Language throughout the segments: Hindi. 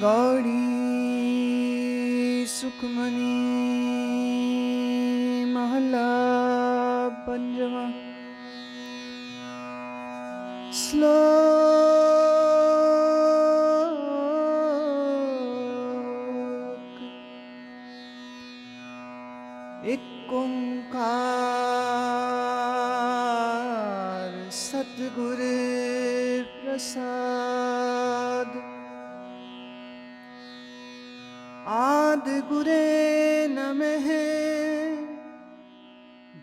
गौड़ी सुखमनी महला पंजवा। श्लोक। एक ओंकार सतगुर प्रसाद। आदि गुरे नमः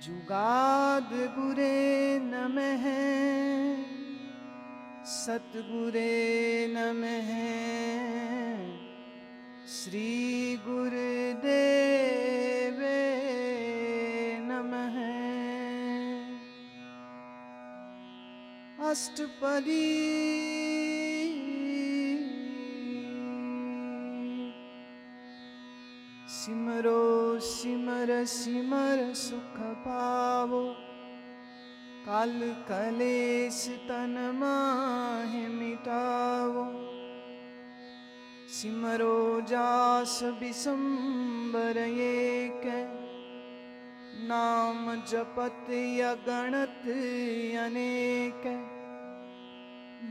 जुगाद गुरे नमः सतगुरे नमः श्री गुरुदेवे नमः। अष्टपदी सिमरो सिमर सिमर सुख पावो काल कलेश तन माहि मिटावो। सिमरो जास बिसंबर एक नाम जपत अगणत अनेक।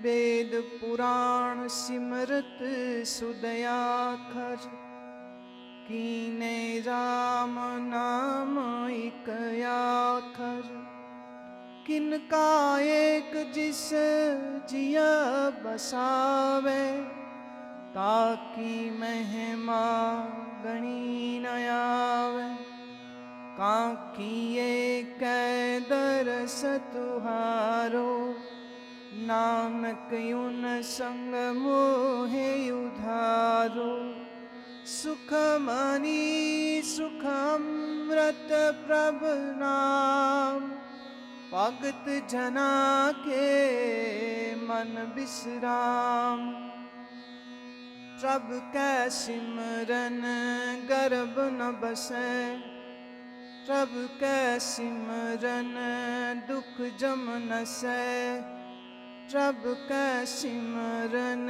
वेद पुराण सिमरत सुदयाखर कीने राम नाम एक आखर। किनका एक जिस जिया बसावे ताकि महिमा गणी न आवे। काकी एक दरस तुहारो नानक उन संग मोहे उधारो। सुखमनी सुखमृत प्रभु नाम भगत जना के मन विश्राम। प्रभु कै सिमरन गर्भ न बसै प्रभु कै सिमरन दुख जम नसै। प्रभु कै सिमरन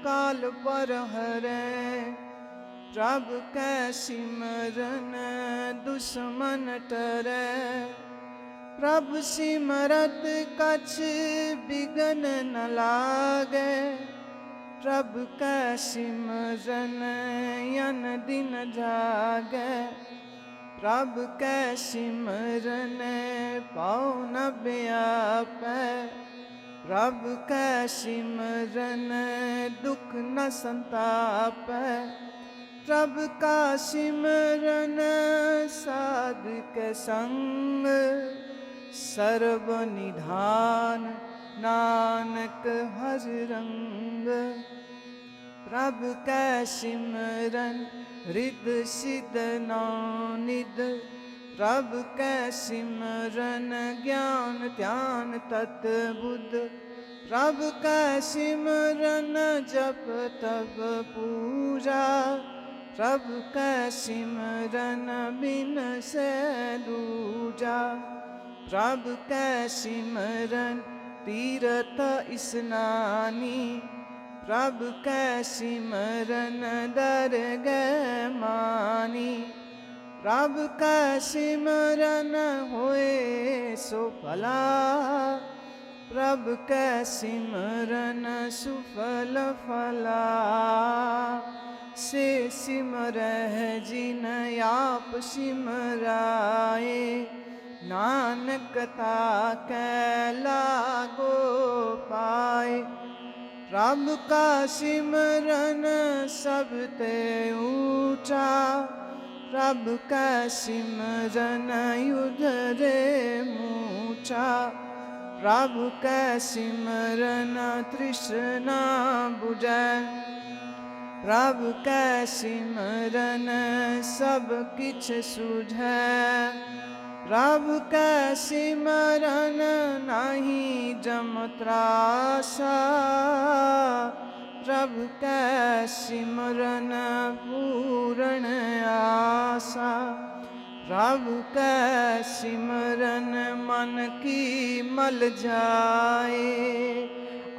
काल पर हरै प्रभु कै सिमरन दुश्मन टरै। प्रभु सिमरत कछ बिघन न लागै प्रभु कै सिमरन यन दिन जागै। प्रभु कै सिमरन पाँव न व्यापै प्रभु कै सिमरन दुख न संतापै। प्रभु का सिमरन साधु के संग सर्व निधान नानक हर रंग। प्रभु कै सिमरन रिद्ध सिद्ध नौनिध प्रभु कै सिमरन ज्ञान ध्यान तत बुद्ध। प्रभु कै सिमरन जप तप पूजा प्रभु कै सिमरन बिन से दूजा। प्रभु कै सिमरन तीरथ स्नानी प्रभु कै सिमरन दरगह मानी। प्रभु कै सिमरन होए सो भला प्रभु कै सिमरन सुफल फला। से सिमरह जिन आप सिमराए नानक ताकै लागो पाए। प्रभु का सिमरन सबते ऊंचा प्रभु कै सिमरन उधरे मूचा। प्रभु कै सिमरन तृष्णा बुझै प्रभु कै सिमरन सब किछ सुझै। प्रभु कै सिमरन नाही जम त्रासा प्रभु कै सिमरन पूर्ण आसा। प्रभु कै सिमरन मन की मल जाए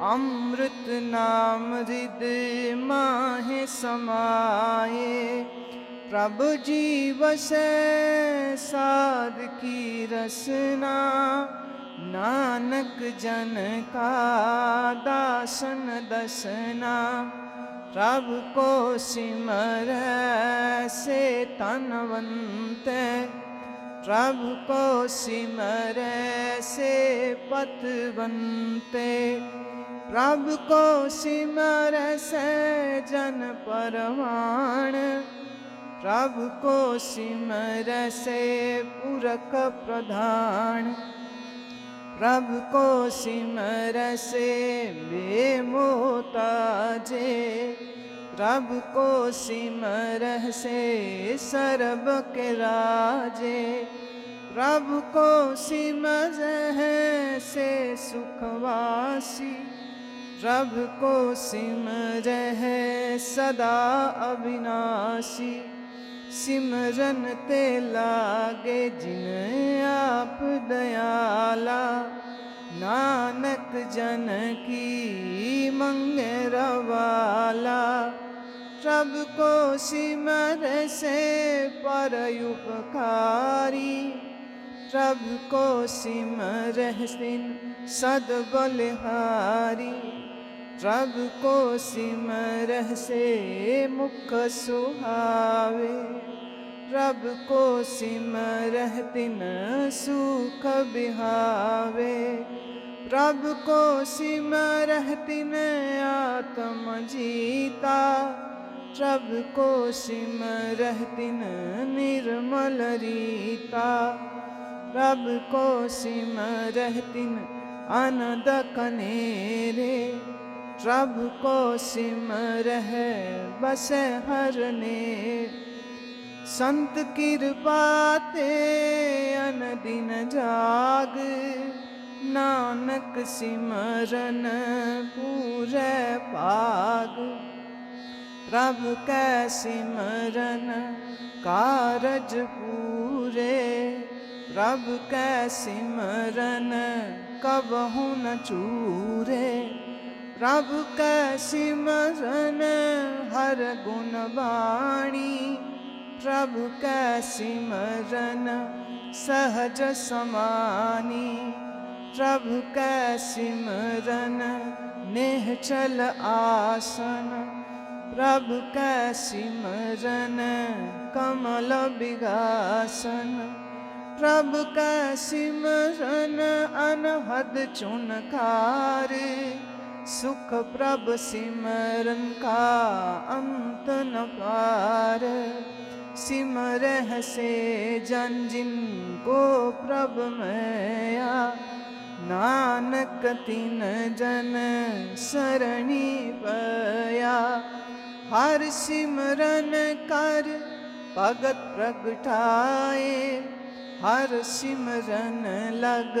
अमृत नाम हृदय माहे में समाये। प्रभु जी बसे साध की रसना, नानक जन का दासन दसना। प्रभु को सिमर से तनवंत, प्रभु को सिमर से पतवंते। प्रभु को सिमर से जन परवान, प्रभु को सिमर से पुरख प्रधान। प्रभु को सिमर से बेमोताजे, प्रभु को सिमर से सर्ब के राजे। प्रभु को सिमर से सुखवासी, प्रभु को सिमर सदा अविनाशी। सिमरन ते लागे जिन आप दयाला, नानक जन की मंगे रवाला। प्रभु को सिमर से पर उपकारी, प्रभु को सिमर सिन सद बलिहारी। प्रभु को सिमर से मुख सुहावे, प्रभु को सिमर तिन सुख बिहावे। प्रभु को सिमर तिन आत्म जीता, प्रभु को सिमर तिन निर्मल रीता। प्रभु को सिमर तिन आनंद कनेरे, प्रभु को सिमर बस हरने। संत कृपा ते अनदिन जाग, नानक सिमरन पूरे पाग। प्रभु कै सिमरन कारज पूरे, प्रभु कै सिमरन कबहु न चूरे। प्रभु कै सिमरन हर गुण बाणी, प्रभु कै सिमरन सहज समानी। प्रभु कै सिमरन निश्चल आसन, प्रभु कै सिमरन कमल बिगासन। प्रभु कै सिमरन अनहद चुनकार, सुख प्रभु सिमरन का अंत न पार। सिमरह से जन जिन को प्रभु मैया, नानक तिन जन सरणी पया। हर सिमरन कर भगत प्रगटाए, हर सिमरन लग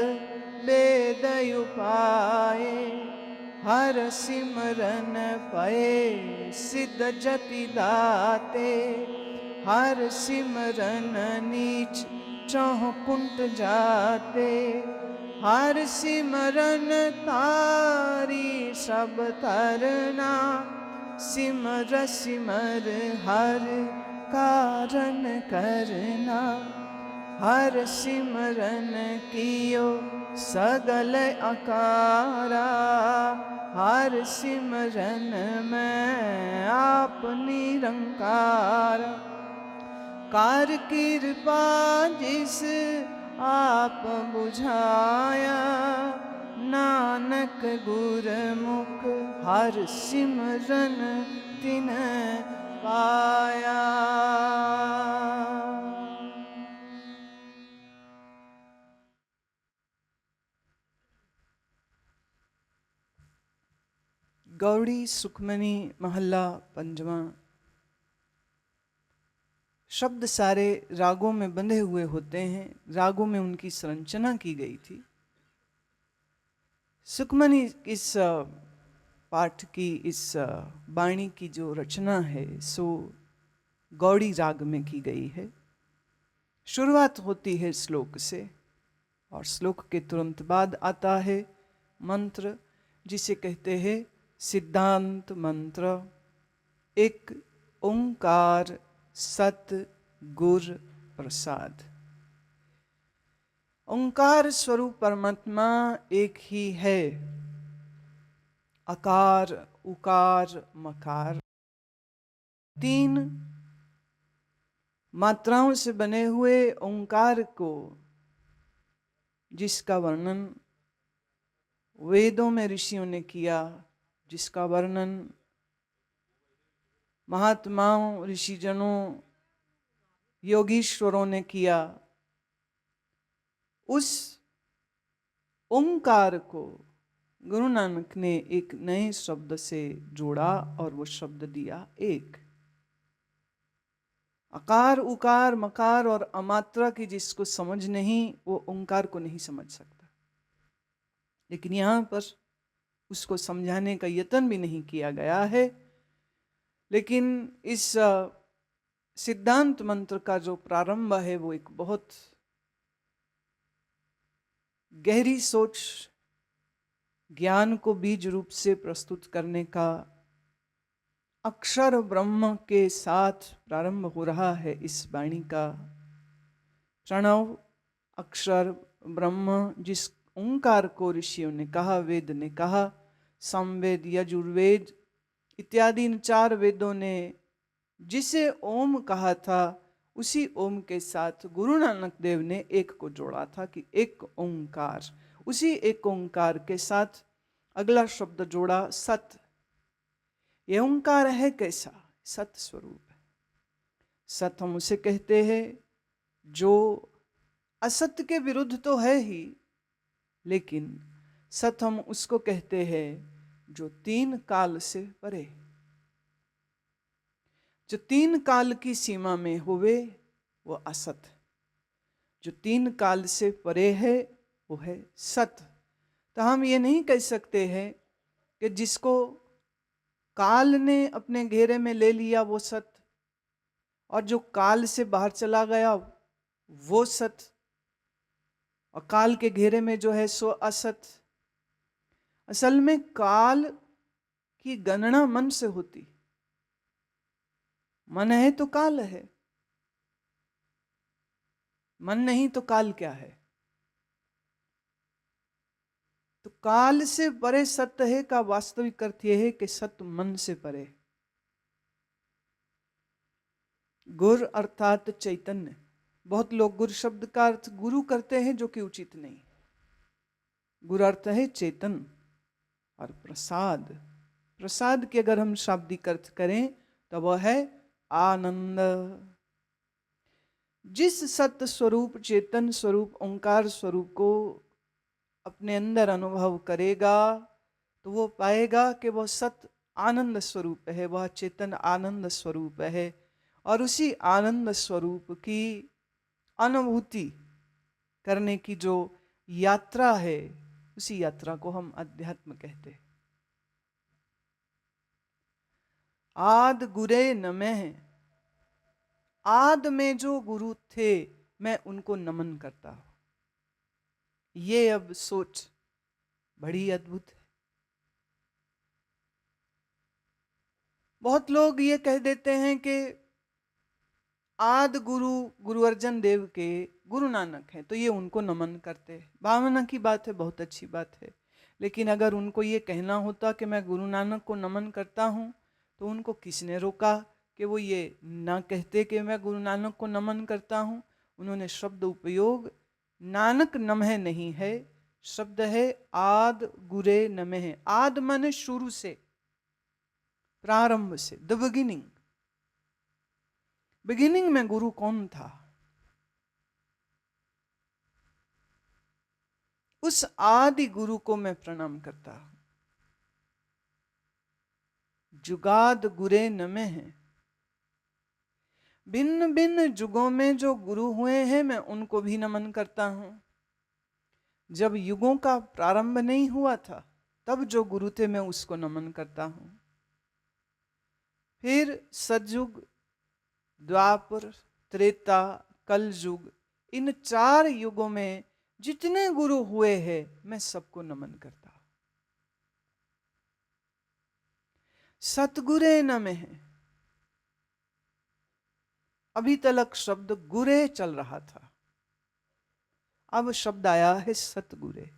वेद उपाए। हर सिमरन पए सिद्ध जति दाते, हर सिमरन नीच चौह कुंट जाते। हर सिमरन तारी सब तरना, सिमर सिमर हर कारण करना। हर सिमरन कियो सगल आकारा, हर सिमरन में आप निरंकार। कार कृपा जिस आप बुझाया, नानक गुरमुख हर सिमरन तिन पाया। गौड़ी सुखमनी महल्ला पंजवा। शब्द सारे रागों में बंधे हुए होते हैं, रागों में उनकी संरचना की गई थी। सुखमनी इस पाठ की, इस वाणी की जो रचना है सो गौड़ी राग में की गई है। शुरुआत होती है श्लोक से और श्लोक के तुरंत बाद आता है मंत्र, जिसे कहते हैं सिद्धांत मंत्र। एक ओंकार सत गुर प्रसाद। ओंकार स्वरूप परमात्मा एक ही है। अकार उकार मकार, तीन मात्राओं से बने हुए ओंकार को, जिसका वर्णन वेदों में ऋषियों ने किया, जिसका वर्णन महात्माओं ऋषिजनों योगीश्वरों ने किया, उस ओंकार को गुरु नानक ने एक नए शब्द से जोड़ा और वो शब्द दिया एक। अकार उकार मकार और अमात्रा की जिसको समझ नहीं, वो ओंकार को नहीं समझ सकता। लेकिन यहाँ पर उसको समझाने का यत्न भी नहीं किया गया है। लेकिन इस सिद्धांत मंत्र का जो प्रारंभ है वो एक बहुत गहरी सोच, ज्ञान को बीज रूप से प्रस्तुत करने का अक्षर ब्रह्म के साथ प्रारंभ हो रहा है। इस वाणी का प्रणव अक्षर ब्रह्म, जिस ओंकार को ऋषियों ने कहा, वेद ने कहा, सामवेद यजुर्वेद इत्यादि इन चार वेदों ने जिसे ओम कहा था, उसी ओम के साथ गुरु नानक देव ने एक को जोड़ा था कि एक ओंकार। उसी एक ओंकार के साथ अगला शब्द जोड़ा सत। ये ओंकार है कैसा? सत स्वरूप है। सत हम उसे कहते हैं जो असत्य के विरुद्ध तो है ही, लेकिन सत हम उसको कहते हैं जो तीन काल से परे, जो तीन काल की सीमा में हुए वो असत, जो तीन काल से परे है वो है सत। तो हम ये नहीं कह सकते हैं कि जिसको काल ने अपने घेरे में ले लिया वो सत, और जो काल से बाहर चला गया वो सत, और काल के घेरे में जो है सो असत। असल में काल की गणना मन से होती। मन है तो काल है, मन नहीं तो काल क्या है? तो काल से परे सत्य है का वास्तविक अर्थ यह है कि सत्य मन से परे। गुर अर्थात चैतन्य। बहुत लोग गुरु शब्द का अर्थ गुरु करते हैं, जो कि उचित नहीं। गुरु अर्थ है चेतन, और प्रसाद, प्रसाद के अगर हम शाब्दिक अर्थ करें तो वह है आनंद। जिस सत्य स्वरूप चेतन स्वरूप ओंकार स्वरूप को अपने अंदर अनुभव करेगा तो वो पाएगा कि वह सत्य आनंद स्वरूप है, वह चेतन आनंद स्वरूप है। और उसी आनंद स्वरूप की अनुभूति करने की जो यात्रा है, उसी यात्रा को हम अध्यात्म कहते हैं। आद गुरे नमः, आद में जो गुरु थे मैं उनको नमन करता हूं। ये अब सोच बड़ी अद्भुत है। बहुत लोग ये कह देते हैं कि आद गुरु गुरु अर्जन देव के गुरु नानक हैं तो ये उनको नमन करते हैं। भावना की बात है, बहुत अच्छी बात है। लेकिन अगर उनको ये कहना होता कि मैं गुरु नानक को नमन करता हूँ, तो उनको किसने रोका कि वो ये ना कहते कि मैं गुरु नानक को नमन करता हूँ? उन्होंने शब्द उपयोग नानक नमः नहीं है, शब्द है आद गुरे नमः। आद माने शुरू से, प्रारंभ से, द बिगिनिंग। बिगिनिंग में गुरु कौन था? उस आदि गुरु को मैं प्रणाम करता हूं। जुगाद गुरे नमः है। भिन्न भिन्न युगों में जो गुरु हुए हैं मैं उनको भी नमन करता हूं। जब युगों का प्रारंभ नहीं हुआ था तब जो गुरु थे मैं उसको नमन करता हूं। फिर सतयुग, द्वापर, त्रेता, कलयुग, इन चार युगों में जितने गुरु हुए हैं मैं सबको नमन करता हूं। सतगुरे नमः है। अभी तक शब्द गुरे चल रहा था, अब शब्द आया है सतगुरे।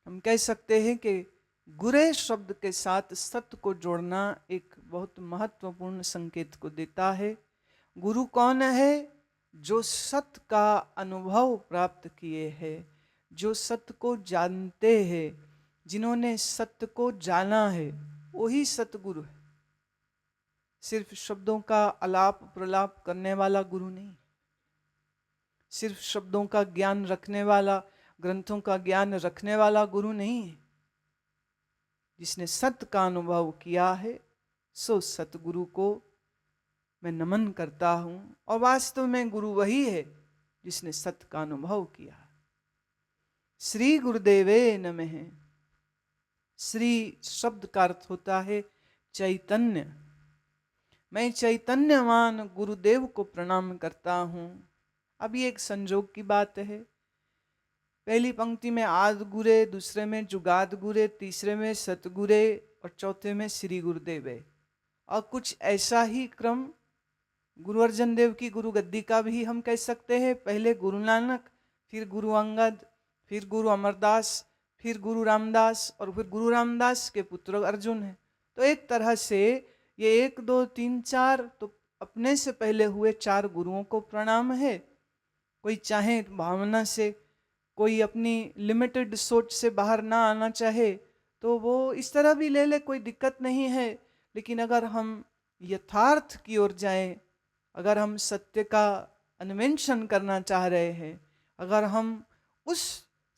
हम कह सकते हैं कि गुरे शब्द के साथ सत को जोड़ना एक बहुत महत्वपूर्ण संकेत को देता है। गुरु कौन है? जो सत का अनुभव प्राप्त किए हैं, जो सत्य को जानते हैं, जिन्होंने सत्य को जाना है, वही सतगुरु है। सिर्फ शब्दों का अलाप प्रलाप करने वाला गुरु नहीं, सिर्फ शब्दों का ज्ञान रखने वाला, ग्रंथों का ज्ञान रखने वाला गुरु नहीं है। जिसने सत्य का अनुभव किया है, सो सतगुरु को मैं नमन करता हूं। और वास्तव में गुरु वही है जिसने सत्य का अनुभव किया। श्री गुरुदेवे नमः। श्री शब्द का अर्थ होता है चैतन्य। मैं चैतन्यवान गुरुदेव को प्रणाम करता हूं। अब ये एक संजोग की बात है। पहली पंक्ति में आद गुरे, दूसरे में जुगाद गुरे, तीसरे में सतगुरे और चौथे में श्री गुरुदेव। और कुछ ऐसा ही क्रम गुरु अर्जन देव की गुरु गद्दी का भी हम कह सकते हैं। पहले गुरु नानक, फिर गुरु अंगद, फिर गुरु अमरदास, फिर गुरु रामदास और फिर गुरु रामदास के पुत्र अर्जुन है। तो एक तरह से ये 1 2 3 4 तो अपने से पहले हुए 4 गुरुओं को प्रणाम है। कोई चाहे भावना से, कोई अपनी लिमिटेड सोच से बाहर ना आना चाहे तो वो इस तरह भी ले ले, कोई दिक्कत नहीं है। लेकिन अगर हम यथार्थ की ओर जाएं, अगर हम सत्य का अन्वेषण करना चाह रहे हैं, अगर हम उस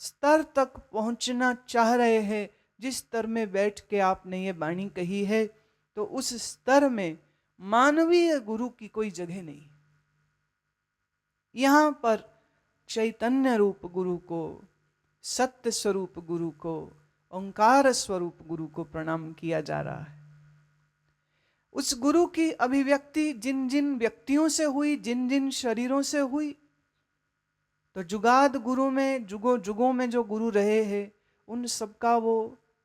स्तर तक पहुंचना चाह रहे हैं जिस स्तर में बैठ के आपने ये वाणी कही है, तो उस स्तर में मानवीय गुरु की कोई जगह नहीं। यहां पर चैतन्य रूप गुरु को, सत्य स्वरूप गुरु को, ओंकार स्वरूप गुरु को प्रणाम किया जा रहा है। उस गुरु की अभिव्यक्ति जिन जिन व्यक्तियों से हुई, जिन जिन शरीरों से हुई, तो जुगाद गुरु में, जुगों जुगों में जो गुरु रहे हैं, उन सबका वो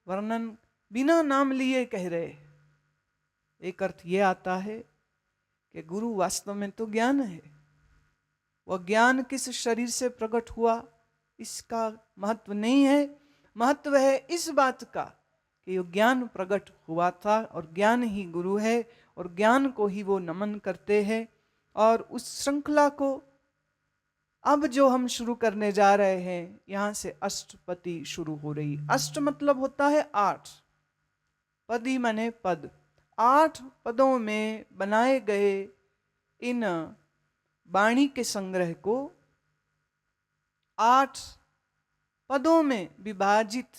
वर्णन बिना नाम लिए कह रहे। एक अर्थ ये आता है कि गुरु वास्तव में तो ज्ञान है। वह ज्ञान किस शरीर से प्रकट हुआ इसका महत्व नहीं है। महत्व है इस बात का कि यो ज्ञान प्रकट हुआ था और ज्ञान ही गुरु है और ज्ञान को ही वो नमन करते हैं। और उस श्रृंखला को अब जो हम शुरू करने जा रहे हैं, यहां से अष्टपदी शुरू हो रही। अष्ट मतलब होता है 8, पदी माने पद। 8 पदों में बनाए गए इन वाणी के संग्रह को 8 पदों में विभाजित,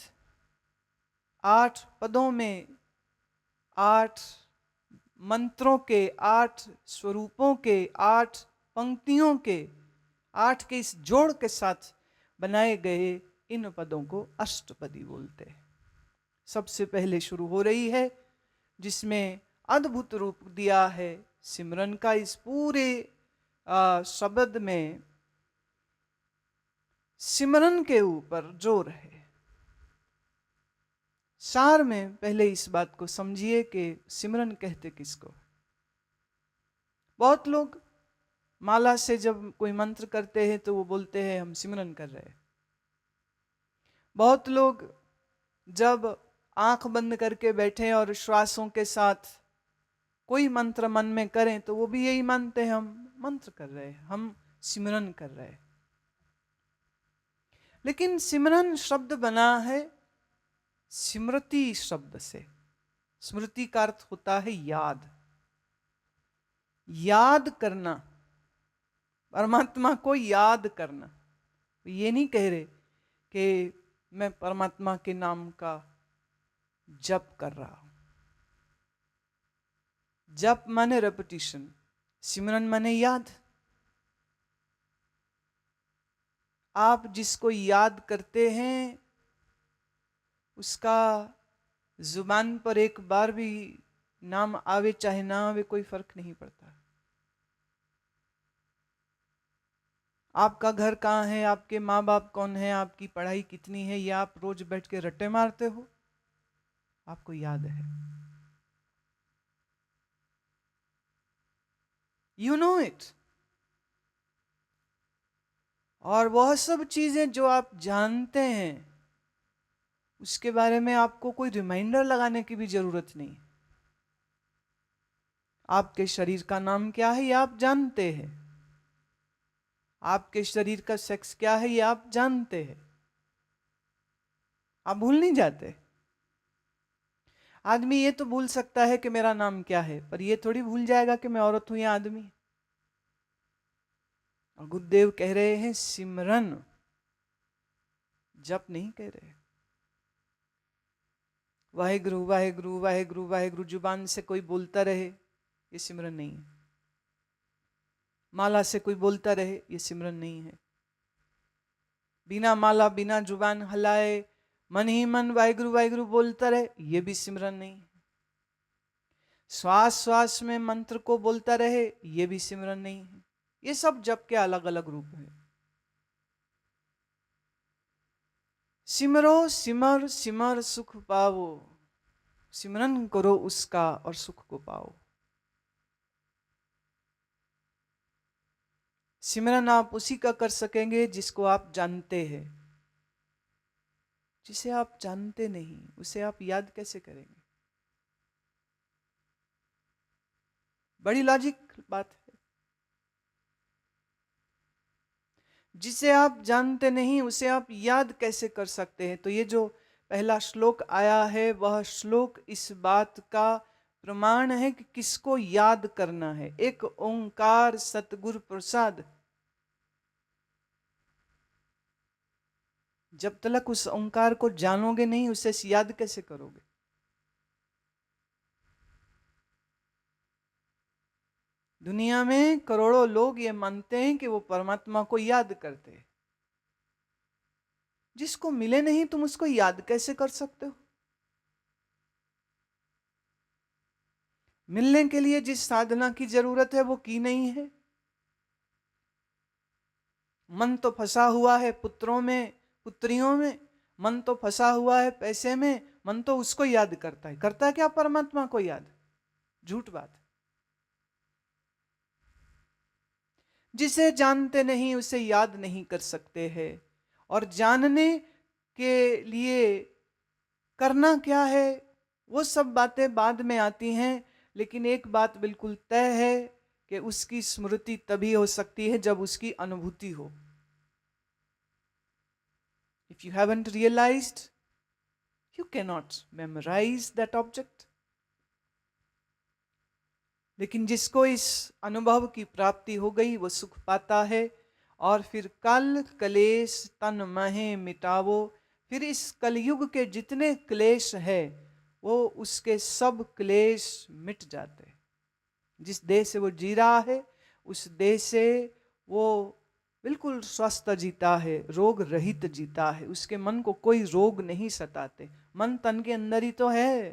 8 पदों में 8 मंत्रों के, 8 स्वरूपों के, 8 पंक्तियों के, 8 के इस जोड़ के साथ बनाए गए इन पदों को अष्टपदी बोलते हैं। सबसे पहले शुरू हो रही है जिसमें अद्भुत रूप दिया है सिमरन का। इस पूरे शब्द में सिमरन के ऊपर जोर है। सार में पहले इस बात को समझिए कि सिमरन कहते किसको। बहुत लोग माला से जब कोई मंत्र करते हैं तो वो बोलते हैं हम सिमरन कर रहे हैं। बहुत लोग जब आंख बंद करके बैठे और श्वासों के साथ कोई मंत्र मन में करें तो वो भी यही मानते हैं हम मंत्र कर रहे हैं, हम सिमरन कर रहे हैं। लेकिन सिमरन शब्द बना है स्मृति शब्द से। स्मृति का अर्थ होता है याद, याद करना, परमात्मा को याद करना। ये नहीं कह रहे कि मैं परमात्मा के नाम का जप कर रहा हूं। जप माने रेपिटेशन, सिमरन माने याद। आप जिसको याद करते हैं उसका जुबान पर एक बार भी नाम आवे चाहे ना आवे कोई फर्क नहीं पड़ता। आपका घर कहाँ है, आपके माँ बाप कौन है, आपकी पढ़ाई कितनी है, ये आप रोज बैठ के रट्टे मारते हो, आपको याद है। You know it. और वह सब चीजें जो आप जानते हैं, उसके बारे में आपको कोई रिमाइंडर लगाने की भी जरूरत नहीं। आपके शरीर का नाम क्या है ये आप जानते हैं, आपके शरीर का सेक्स क्या है ये आप जानते हैं, आप भूल नहीं जाते। आदमी ये तो भूल सकता है कि मेरा नाम क्या है, पर ये थोड़ी भूल जाएगा कि मैं औरत हूं या आदमी। और गुरुदेव कह रहे हैं सिमरन, जप नहीं कह रहे। वाहेगुरु वाहेगुरु वाहेगुरु वाहेगुरु जुबान से कोई बोलता रहे, ये सिमरन नहीं है। माला से कोई बोलता रहे, ये सिमरन नहीं है। बिना माला बिना जुबान हलाए मन ही मन वाहेगुरु वाहेगुरु बोलता रहे, ये भी सिमरन नहीं है। श्वास श्वास में मंत्र को बोलता रहे, ये भी सिमरन नहीं है। ये सब जप के अलग अलग रूप है। सिमरो सिमर सिमर सुख पाओ, सिमरन करो उसका और सुख को पाओ। सिमरन आप उसी का कर सकेंगे जिसको आप जानते हैं। जिसे आप जानते नहीं उसे आप याद कैसे करेंगे? बड़ी लॉजिक बात है। जिसे आप जानते नहीं उसे आप याद कैसे कर सकते हैं? तो ये जो पहला श्लोक आया है वह श्लोक इस बात का प्रमाण है कि किसको याद करना है। एक ओंकार सतगुरु प्रसाद, जब तक उस ओंकार को जानोगे नहीं उसे याद कैसे करोगे? दुनिया में करोड़ों लोग ये मानते हैं कि वो परमात्मा को याद करते हैं। जिसको मिले नहीं तुम उसको याद कैसे कर सकते हो? मिलने के लिए जिस साधना की जरूरत है वो की नहीं है। मन तो फंसा हुआ है पुत्रों में पुत्रियों में, मन तो फंसा हुआ है पैसे में, मन तो उसको याद करता है। करता है क्या परमात्मा को याद? झूठ बात। जिसे जानते नहीं उसे याद नहीं कर सकते हैं। और जानने के लिए करना क्या है वो सब बातें बाद में आती हैं, लेकिन एक बात बिल्कुल तय है कि उसकी स्मृति तभी हो सकती है जब उसकी अनुभूति हो। If you haven't realized, you cannot memorize that object. लेकिन जिसको इस अनुभव की प्राप्ति हो गई वो सुख पाता है। और फिर कल क्लेश तन महे मिटावो, फिर इस कलयुग के जितने क्लेश है वो उसके सब क्लेश मिट जाते हैं। जिस देह से वो जी रहा है उस देह से वो बिल्कुल स्वस्थ जीता है, रोग रहित जीता है। उसके मन को कोई रोग नहीं सताते। मन तन के अंदर ही तो है।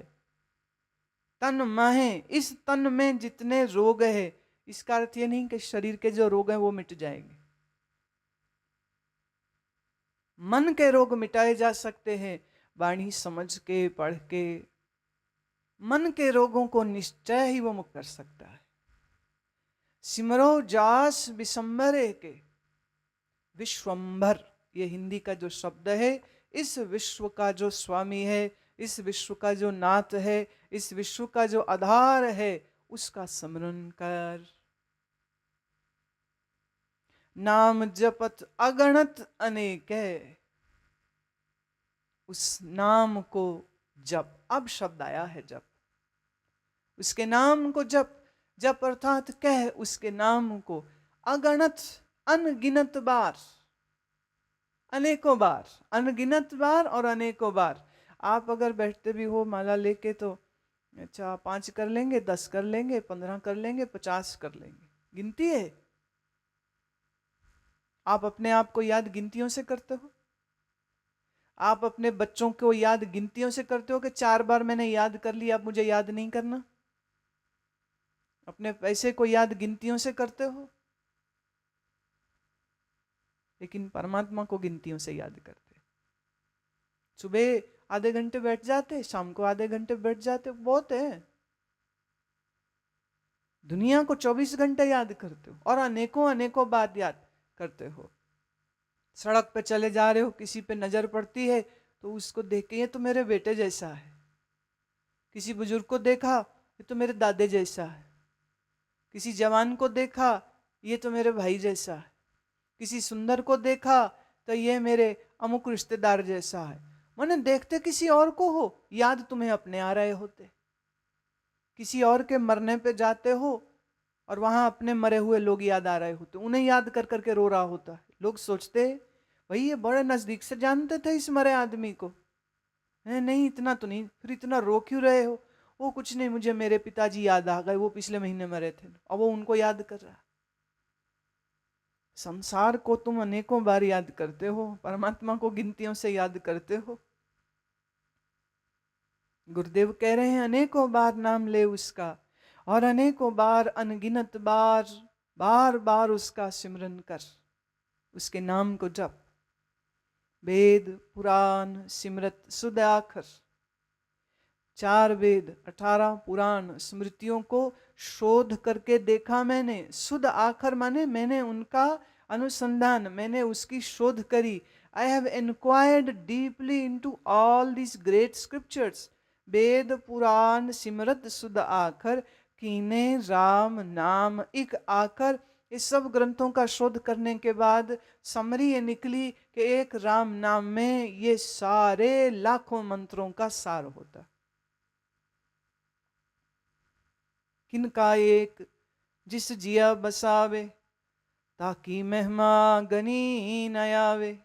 तन महे, इस तन में जितने रोग है, इसका अर्थ ये नहीं कि शरीर के जो रोग हैं वो मिट जाएंगे। मन के रोग मिटाए जा सकते हैं वाणी समझ के पढ़ के। मन के रोगों को निश्चय ही वो मुक्त कर सकता है। सिमरो जास विशंबरे के, विश्वंभर ये हिंदी का जो शब्द है, इस विश्व का जो स्वामी है, इस विश्व का जो नाथ है, इस विश्व का जो आधार है, उसका स्मरण कर। नाम जपत अगणत अनेक है, उस नाम को जप। अब शब्द आया है जप। उसके नाम को जप। जप अर्थात कह उसके नाम को अगणत, अनगिनत बार, अनेकों बार, अनगिनत बार और अनेकों बार। आप अगर बैठते भी हो माला लेके तो अच्छा 5 कर लेंगे, 10 कर लेंगे, 15 कर लेंगे, 50 कर लेंगे। गिनती है। आप अपने आप को याद गिनतियों से करते हो? आप अपने बच्चों को याद गिनतियों से करते हो कि 4 बार मैंने याद कर लिया अब मुझे याद नहीं करना? अपने पैसे को याद गिनतियों से करते हो? लेकिन परमात्मा को गिनतियों से याद करते। सुबह आधे घंटे बैठ जाते, शाम को आधे घंटे बैठ जाते, बहुत है। दुनिया को 24 घंटे याद करते हो और अनेकों अनेकों बात याद करते हो। सड़क पे चले जा रहे हो, किसी पे नजर पड़ती है तो उसको देख के ये तो मेरे बेटे जैसा है। किसी बुजुर्ग को देखा, ये तो मेरे दादे जैसा है। किसी जवान को देखा, ये तो मेरे भाई जैसा है। किसी सुंदर को देखा तो ये मेरे अमुक रिश्तेदार जैसा है। मैंने देखते किसी और को हो, याद तुम्हें अपने आ रहे होते। किसी और के मरने पे जाते हो और वहां अपने मरे हुए लोग याद आ रहे होते, उन्हें याद कर करके रो रहा होता है। लोग सोचते भाई ये बड़े नजदीक से जानते थे इस मरे आदमी को। नहीं इतना तो नहीं, फिर इतना रो क्यों रहे हो? वो कुछ नहीं, मुझे मेरे पिताजी याद आ गए, वो पिछले महीने मरे थे, और वो उनको याद कर रहा। संसार को तुम अनेकों बार याद करते हो, परमात्मा को गिनतियों से याद करते हो। गुरुदेव कह रहे हैं अनेकों बार नाम ले उसका, और अनेकों बार अनगिनत बार बार बार उसका सिमरन कर, उसके नाम को जप। वेद पुराण सिमरत सुध आखर, 4 वेद 18 पुराण स्मृतियों को शोध करके देखा मैंने। सुध आखर माने मैंने उनका अनुसंधान, मैंने उसकी शोध करी। I have inquired deeply into all these great scriptures. Veda Purana Simrat सुध आखर, कीने राम नाम इक आकर। इस सब ग्रंथों का शोध करने के बाद समरी ये निकली कि एक राम नाम में ये सारे लाखों मंत्रों का सार होता। किनका एक जिस जिया बसावे, ताकि महिमा गनी न आवे।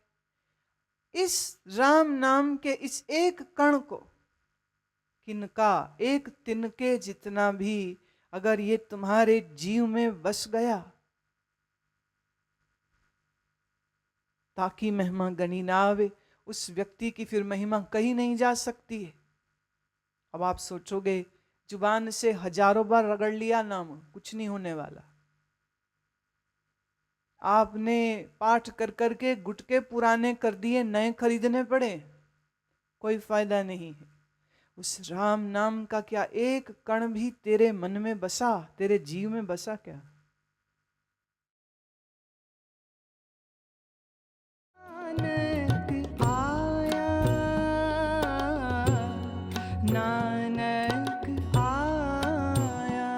इस राम नाम के इस एक कण को, किनका एक तिनके जितना भी अगर ये तुम्हारे जीव में बस गया, ताकि महिमा गनी ना आवे, उस व्यक्ति की फिर महिमा कहीं नहीं जा सकती है। अब आप सोचोगे जुबान से हजारों बार रगड़ लिया नाम, कुछ नहीं होने वाला। आपने पाठ कर करके गुटके पुराने कर दिए, नए खरीदने पड़े, कोई फायदा नहीं है। उस राम नाम का क्या एक कण भी तेरे मन में बसा, तेरे जीव में बसा क्या? नानक आया, नानक आया,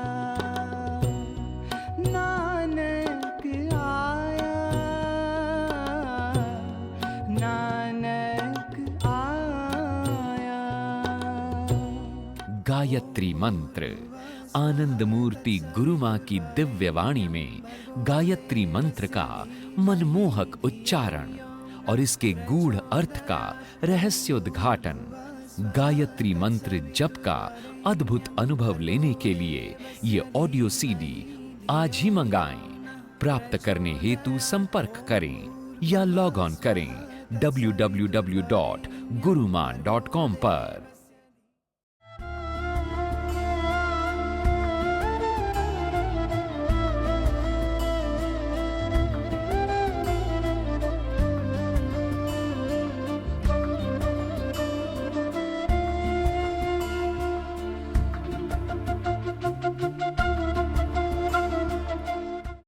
नानक आया, नानक आया। गायत्री मंत्र आनंद मूर्ति गुरु मां की दिव्य वाणी में गायत्री मंत्र का मनमोहक उच्चारण और इसके गूढ़ अर्थ का रहस्योद्घाटन। गायत्री मंत्र जप का अद्भुत अनुभव लेने के लिए ये ऑडियो सीडी आज ही मंगाएं। प्राप्त करने हेतु संपर्क करें या लॉग ऑन करें www.guruman.com पर।